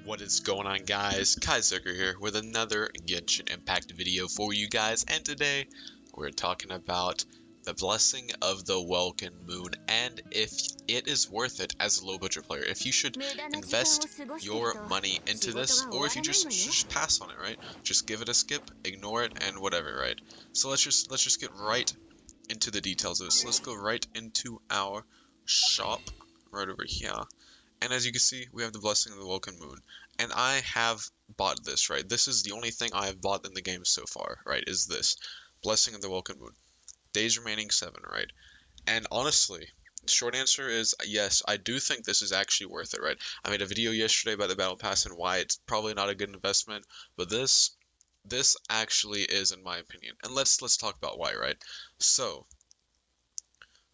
What is going on, guys? Kaiserker here with another Genshin Impact video for you guys, and today we're talking about the blessing of the Welkin Moon and if it is worth it as a low budget player, if you should invest your money into this or if you just should pass on it, right? Just give it a skip, ignore it, and whatever, right? So let's just get right into the details of this. Let's go right into our shop right over here. And as you can see, we have the Blessing of the Welkin Moon. And I have bought this, right? This is the only thing I have bought in the game so far, right? Is this Blessing of the Welkin Moon. Days remaining 7, right? And honestly, the short answer is yes, I do think this is actually worth it, right? I made a video yesterday about the Battle Pass and why it's probably not a good investment, but this actually is, in my opinion. And let's talk about why, right? So,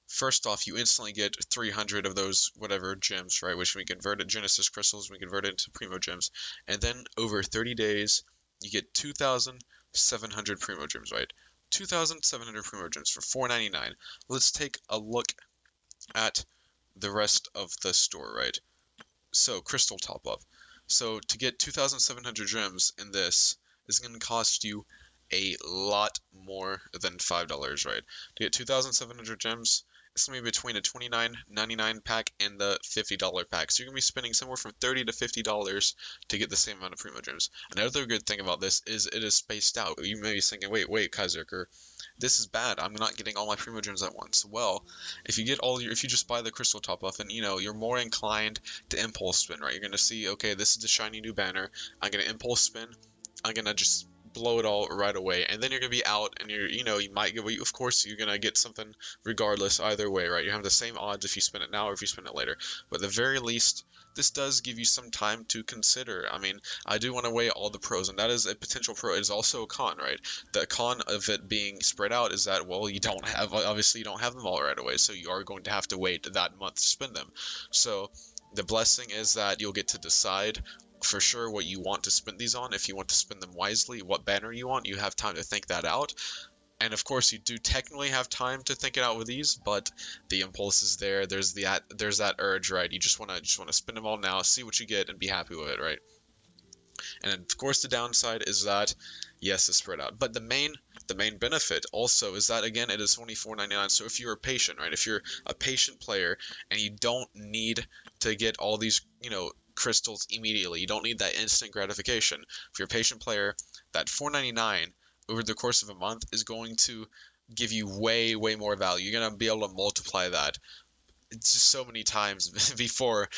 first off, you instantly get 300 of those whatever gems, right? Which we convert to Genesis crystals, we convert it into Primo gems. And then over 30 days, you get 2,700 Primo gems, right? 2,700 Primo gems for $4.99. Let's take a look at the rest of the store, right? So, crystal top up. So, to get 2,700 gems in this is going to cost you a lot more than $5, right? To get 2,700 gems, it's going to be between a $29.99 pack and the $50 pack. So you're going to be spending somewhere from $30 to $50 to get the same amount of Primo Gems. Another good thing about this is it is spaced out. You may be thinking, wait, Kaiserker, this is bad. I'm not getting all my Primo Gems at once. Well, if you just buy the crystal top off, and you're more inclined to impulse spin, right? You're going to see, okay, this is the shiny new banner. I'm going to impulse spin. I'm going to just blow it all right away, and then you're gonna be out, and you might get, of course you're gonna get something regardless either way, right? You have the same odds if you spend it now or if you spend it later, but at the very least this does give you some time to consider. I mean, I do want to weigh all the pros, and that is a potential pro. It is also a con, right? The con of it being spread out is that, well, obviously you don't have them all right away, so you are going to have to wait that month to spend them. So the blessing is that you'll get to decide for sure what you want to spend these on. If you want to spend them wisely, what banner you want, you have time to think that out. And of course you do technically have time to think it out with these, but the impulse is there. There's that urge, right? You just want to spend them all now, see what you get, and be happy with it, right? And of course the downside is that yes, it's spread out, but the main benefit also is that, again, it is only $4.99. So if you're a patient, right, if you're a patient player and you don't need to get all these crystals immediately, you don't need that instant gratification. If you're a patient player, that $4.99 over the course of a month is going to give you way more value. You're gonna be able to multiply that just so many times before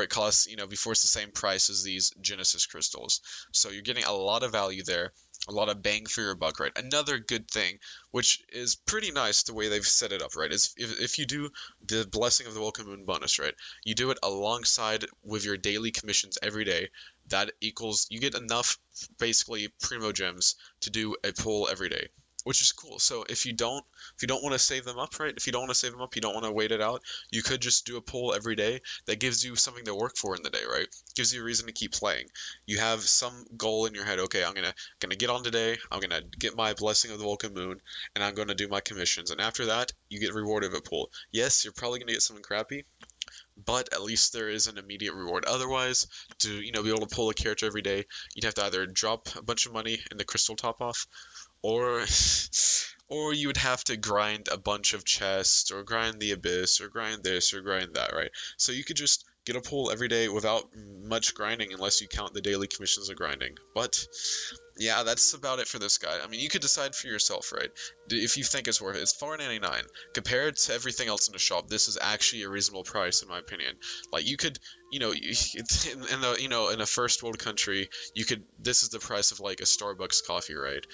it costs, before it's the same price as these Genesis crystals. So you're getting a lot of value there, a lot of bang for your buck, right? Another good thing, which is pretty nice the way they've set it up, right, is if you do the Blessing of the Welkin Moon bonus, right, you do it alongside with your daily commissions every day. That equals, you get enough, basically, Primo Gems to do a pull every day, which is cool. So if you don't want to save them up, right? If you don't want to save them up, you don't want to wait it out, you could just do a pull every day. That gives you something to work for in the day, right? Gives you a reason to keep playing. You have some goal in your head. Okay, I'm gonna get on today. I'm gonna get my Blessing of the Welkin Moon, and I'm gonna do my commissions. And after that, you get rewarded with a pull. Yes, you're probably gonna get something crappy, but at least there is an immediate reward. Otherwise, to be able to pull a character every day, you'd have to either drop a bunch of money in the crystal top off, or you would have to grind a bunch of chests, or grind the abyss, or grind this, or grind that, right? So you could just get a pull every day without much grinding, unless you count the daily commissions of grinding. But yeah, that's about it for this guy. I mean, you could decide for yourself, right? If you think it's worth it. It's $4.99 compared to everything else in the shop. This is actually a reasonable price, in my opinion. Like, you could, in a first world country, this is the price of like a Starbucks coffee, right?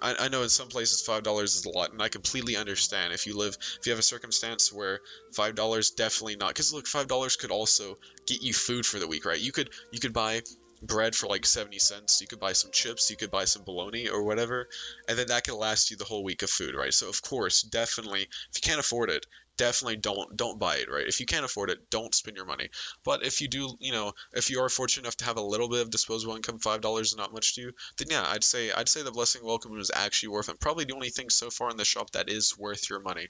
I know in some places $5 is a lot, and I completely understand if you have a circumstance where $5 definitely not, because look, $5 could also get you food for the week, right? You could buy bread for like 70 cents, you could buy some chips, you could buy some bologna or whatever, and then that could last you the whole week of food, right? So of course, definitely, if you can't afford it, definitely don't buy it, right? If you can't afford it, don't spend your money. But if you do, if you are fortunate enough to have a little bit of disposable income, $5 is not much to you, then yeah, I'd say the Blessing Welcome is actually worth it. Probably the only thing so far in the shop that is worth your money.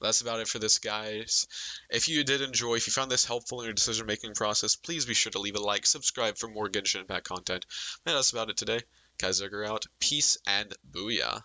that's about it for this, guys. If you did enjoy, if you found this helpful in your decision-making process, please be sure to leave a like, subscribe for more Genshin Impact content. And that's about it today. Kaiserger out. Peace and booyah.